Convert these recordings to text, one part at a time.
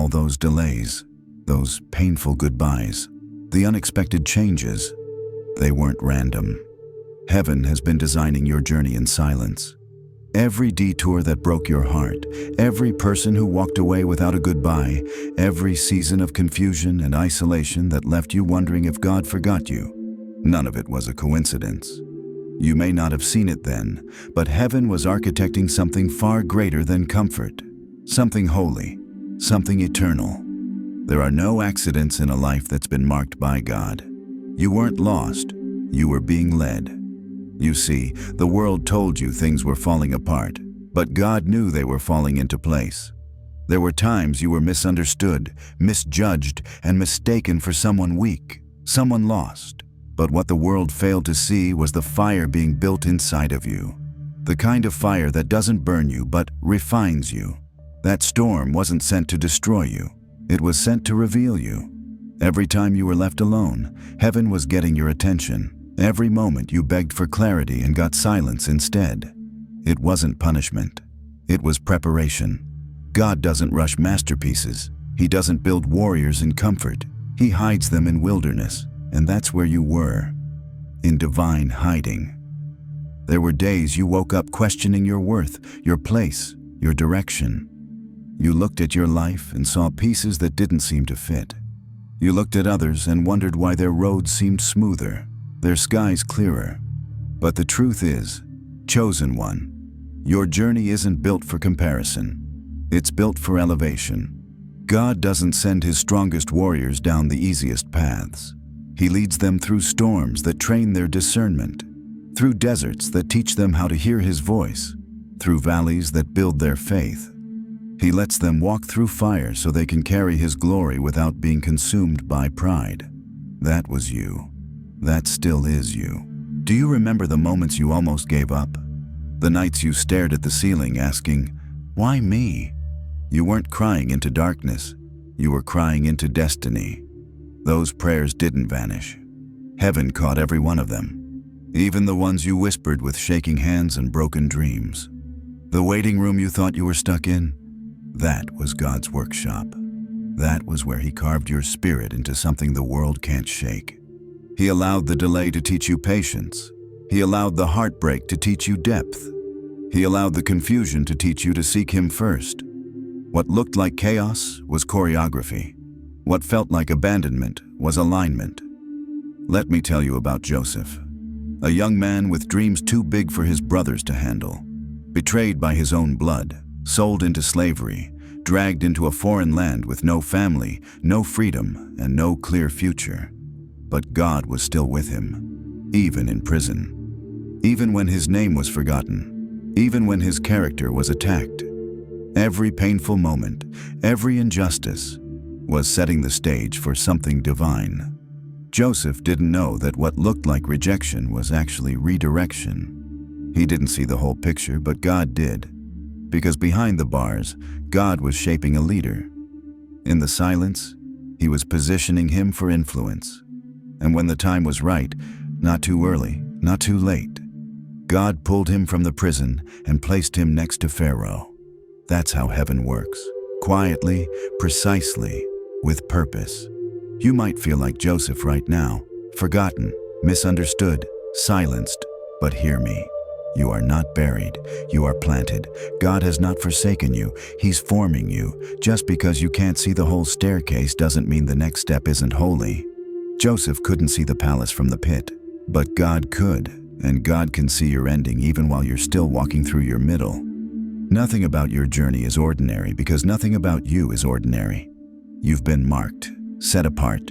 all those delays, those painful goodbyes, the unexpected changes, they weren't random. Heaven has been designing your journey in silence. Every detour that broke your heart, every person who walked away without a goodbye, every season of confusion and isolation that left you wondering if God forgot you, none of it was a coincidence. You may not have seen it then, but heaven was architecting something far greater than comfort, something holy, something eternal. There are no accidents in a life that's been marked by God. You weren't lost, you were being led. You see, the world told you things were falling apart, but God knew they were falling into place. There were times you were misunderstood, misjudged, and mistaken for someone weak, someone lost. But what the world failed to see was the fire being built inside of you. The kind of fire that doesn't burn you but refines you. That storm wasn't sent to destroy you. It was sent to reveal you. Every time you were left alone, heaven was getting your attention. Every moment you begged for clarity and got silence instead. It wasn't punishment. It was preparation. God doesn't rush masterpieces. He doesn't build warriors in comfort. He hides them in wilderness. And that's where you were, in divine hiding. There were days you woke up questioning your worth, your place, your direction. You looked at your life and saw pieces that didn't seem to fit. You looked at others and wondered why their roads seemed smoother, their skies clearer. But the truth is, chosen one, your journey isn't built for comparison. It's built for elevation. God doesn't send his strongest warriors down the easiest paths. He leads them through storms that train their discernment, through deserts that teach them how to hear his voice, through valleys that build their faith. He lets them walk through fire so they can carry his glory without being consumed by pride. That was you. That still is you. Do you remember the moments you almost gave up? The nights you stared at the ceiling asking, "Why me?" You weren't crying into darkness. You were crying into destiny. Those prayers didn't vanish. Heaven caught every one of them, even the ones you whispered with shaking hands and broken dreams. The waiting room you thought you were stuck in, that was God's workshop. That was where he carved your spirit into something the world can't shake. He allowed the delay to teach you patience. He allowed the heartbreak to teach you depth. He allowed the confusion to teach you to seek him first. What looked like chaos was choreography. What felt like abandonment was alignment. Let me tell you about Joseph, a young man with dreams too big for his brothers to handle, betrayed by his own blood, sold into slavery, dragged into a foreign land with no family, no freedom, and no clear future. But God was still with him, even in prison, even when his name was forgotten, even when his character was attacked. Every painful moment, every injustice, was setting the stage for something divine. Joseph didn't know that what looked like rejection was actually redirection. He didn't see the whole picture, but God did. Because behind the bars, God was shaping a leader. In the silence, he was positioning him for influence. And when the time was right, not too early, not too late, God pulled him from the prison and placed him next to Pharaoh. That's how heaven works. Quietly, precisely, with purpose. You might feel like Joseph right now, forgotten, misunderstood, silenced, but hear me. You are not buried, you are planted. God has not forsaken you, he's forming you. Just because you can't see the whole staircase doesn't mean the next step isn't holy. Joseph couldn't see the palace from the pit, but God could, and God can see your ending even while you're still walking through your middle. Nothing about your journey is ordinary because nothing about you is ordinary. You've been marked, set apart.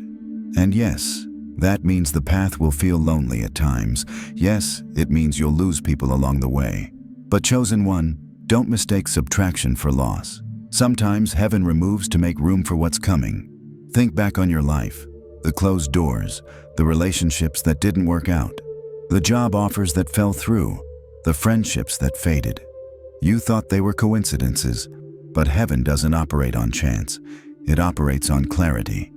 And yes, that means the path will feel lonely at times. Yes, it means you'll lose people along the way. But chosen one, don't mistake subtraction for loss. Sometimes heaven removes to make room for what's coming. Think back on your life, the closed doors, the relationships that didn't work out, the job offers that fell through, the friendships that faded. You thought they were coincidences, but heaven doesn't operate on chance. It operates on clarity.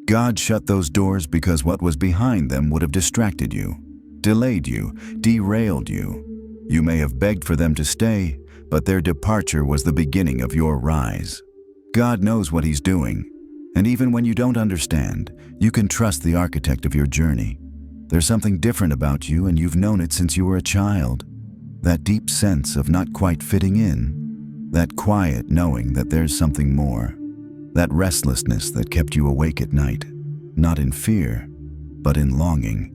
God shut those doors because what was behind them would have distracted you, delayed you, derailed you. You may have begged for them to stay, but their departure was the beginning of your rise. God knows what He's doing, and even when you don't understand, you can trust the architect of your journey. There's something different about you, and you've known it since you were a child. That deep sense of not quite fitting in, that quiet knowing that there's something more, that restlessness that kept you awake at night, not in fear, but in longing.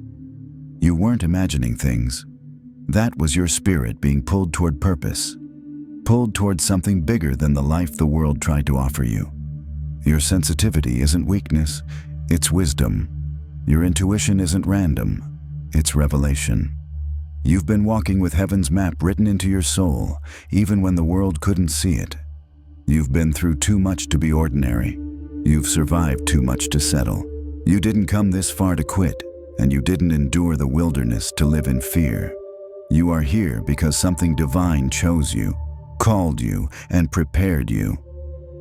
You weren't imagining things. That was your spirit being pulled toward purpose, pulled toward something bigger than the life the world tried to offer you. Your sensitivity isn't weakness, it's wisdom. Your intuition isn't random, it's revelation. You've been walking with heaven's map written into your soul, even when the world couldn't see it. You've been through too much to be ordinary. You've survived too much to settle. You didn't come this far to quit, and you didn't endure the wilderness to live in fear. You are here because something divine chose you, called you, and prepared you.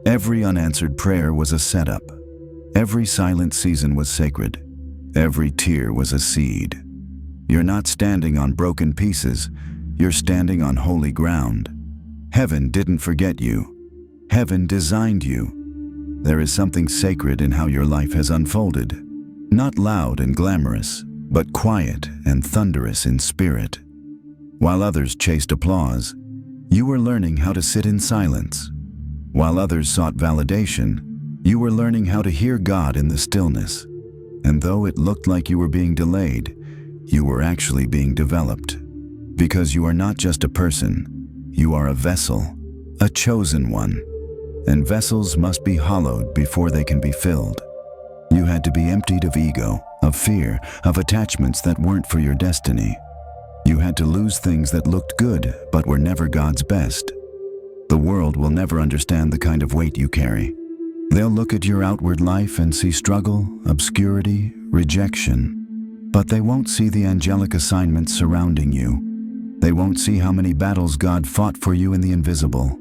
Every unanswered prayer was a setup. Every silent season was sacred. Every tear was a seed. You're not standing on broken pieces. You're standing on holy ground. Heaven didn't forget you. Heaven designed you. There is something sacred in how your life has unfolded. Not loud and glamorous, but quiet and thunderous in spirit. While others chased applause, you were learning how to sit in silence. While others sought validation, you were learning how to hear God in the stillness. And though it looked like you were being delayed, you were actually being developed. Because you are not just a person, you are a vessel, a chosen one. And vessels must be hollowed before they can be filled. You had to be emptied of ego, of fear, of attachments that weren't for your destiny. You had to lose things that looked good but were never God's best. The world will never understand the kind of weight you carry. They'll look at your outward life and see struggle, obscurity, rejection. But they won't see the angelic assignments surrounding you. They won't see how many battles God fought for you in the invisible.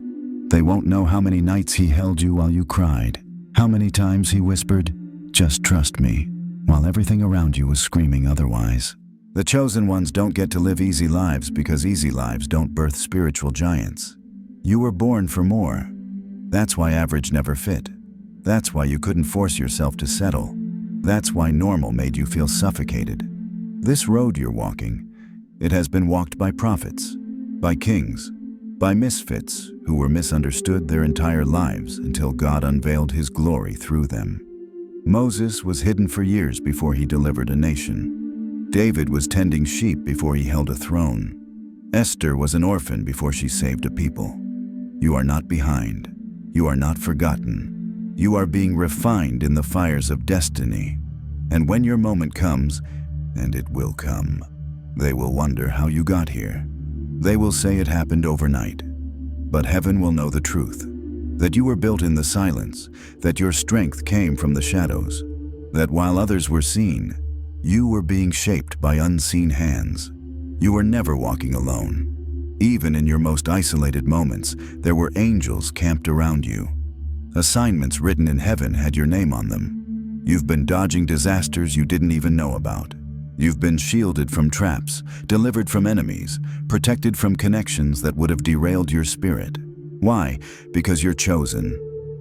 They won't know how many nights He held you while you cried, how many times He whispered, "Just trust me," while everything around you was screaming otherwise. The chosen ones don't get to live easy lives because easy lives don't birth spiritual giants. You were born for more. That's why average never fit. That's why you couldn't force yourself to settle. That's why normal made you feel suffocated. This road you're walking, it has been walked by prophets, by kings, by misfits who were misunderstood their entire lives until God unveiled His glory through them. Moses was hidden for years before he delivered a nation. David was tending sheep before he held a throne. Esther was an orphan before she saved a people. You are not behind. You are not forgotten. You are being refined in the fires of destiny. And when your moment comes, and it will come, they will wonder how you got here. They will say it happened overnight. But heaven will know the truth, that you were built in the silence, that your strength came from the shadows, that while others were seen, you were being shaped by unseen hands. You were never walking alone. Even in your most isolated moments, there were angels camped around you. Assignments written in heaven had your name on them. You've been dodging disasters you didn't even know about. You've been shielded from traps, delivered from enemies, protected from connections that would have derailed your spirit. Why? Because you're chosen.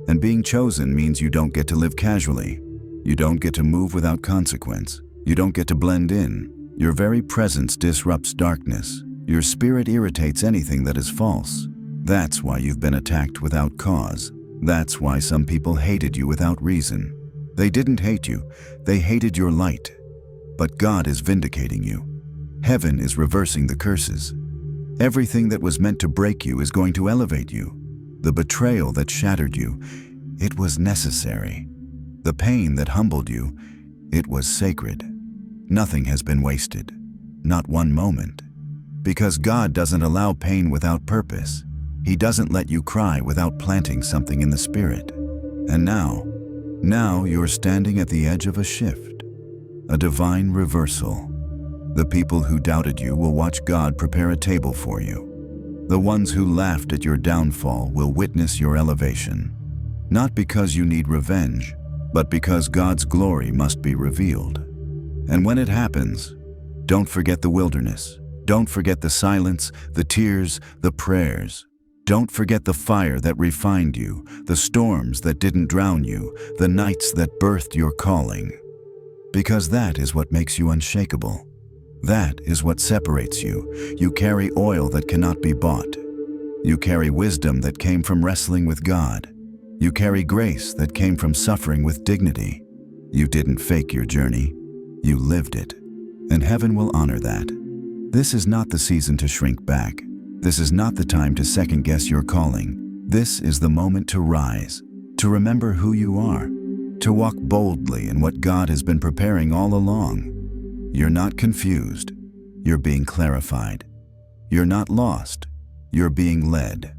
And being chosen means you don't get to live casually. You don't get to move without consequence. You don't get to blend in. Your very presence disrupts darkness. Your spirit irritates anything that is false. That's why you've been attacked without cause. That's why some people hated you without reason. They didn't hate you, they hated your light. But God is vindicating you. Heaven is reversing the curses. Everything that was meant to break you is going to elevate you. The betrayal that shattered you, it was necessary. The pain that humbled you, it was sacred. Nothing has been wasted, not one moment. Because God doesn't allow pain without purpose. He doesn't let you cry without planting something in the spirit. And now you're standing at the edge of a shift, a divine reversal. The people who doubted you will watch God prepare a table for you. The ones who laughed at your downfall will witness your elevation. Not because you need revenge, but because God's glory must be revealed. And when it happens, don't forget the wilderness. Don't forget the silence, the tears, the prayers. Don't forget the fire that refined you, the storms that didn't drown you, the nights that birthed your calling. Because that is what makes you unshakable. That is what separates you. You carry oil that cannot be bought. You carry wisdom that came from wrestling with God. You carry grace that came from suffering with dignity. You didn't fake your journey. You lived it. And heaven will honor that. This is not the season to shrink back. This is not the time to second-guess your calling. This is the moment to rise, to remember who you are, to walk boldly in what God has been preparing all along. You're not confused. You're being clarified. You're not lost. You're being led.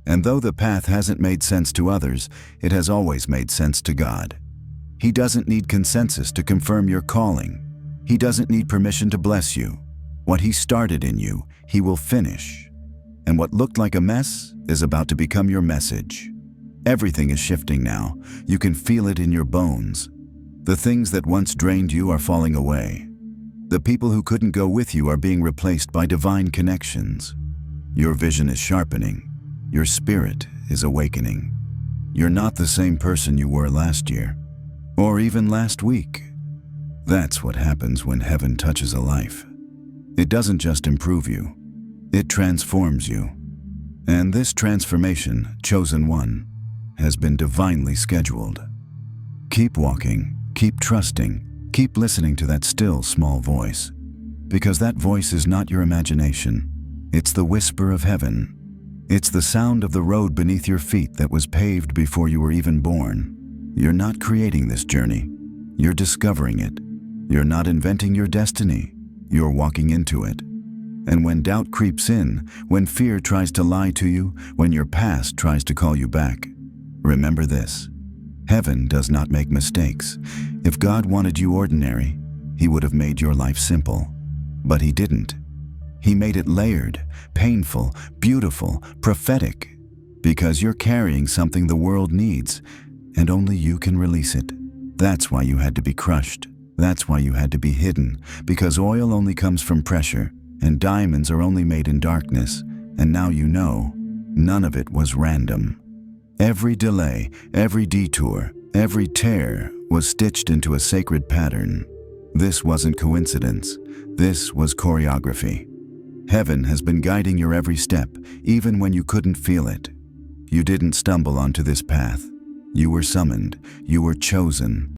And though the path hasn't made sense to others, it has always made sense to God. He doesn't need consensus to confirm your calling. He doesn't need permission to bless you. What He started in you, He will finish. And what looked like a mess is about to become your message. Everything is shifting now. You can feel it in your bones. The things that once drained you are falling away. The people who couldn't go with you are being replaced by divine connections. Your vision is sharpening. Your spirit is awakening. You're not the same person you were last year, or even last week. That's what happens when heaven touches a life. It doesn't just improve you, it transforms you. And this transformation, chosen one, has been divinely scheduled. Keep walking, keep trusting, keep listening to that still small voice. Because that voice is not your imagination. It's the whisper of heaven. It's the sound of the road beneath your feet that was paved before you were even born. You're not creating this journey. You're discovering it. You're not inventing your destiny. You're walking into it. And when doubt creeps in, when fear tries to lie to you, when your past tries to call you back, remember this: heaven does not make mistakes. If God wanted you ordinary, He would have made your life simple. But He didn't. He made it layered, painful, beautiful, prophetic, because you're carrying something the world needs, and only you can release it. That's why you had to be crushed. That's why you had to be hidden, because oil only comes from pressure, and diamonds are only made in darkness. And now you know, none of it was random. Every delay, every detour, every tear was stitched into a sacred pattern. This wasn't coincidence. This was choreography. Heaven has been guiding your every step, even when you couldn't feel it. You didn't stumble onto this path. You were summoned. You were chosen.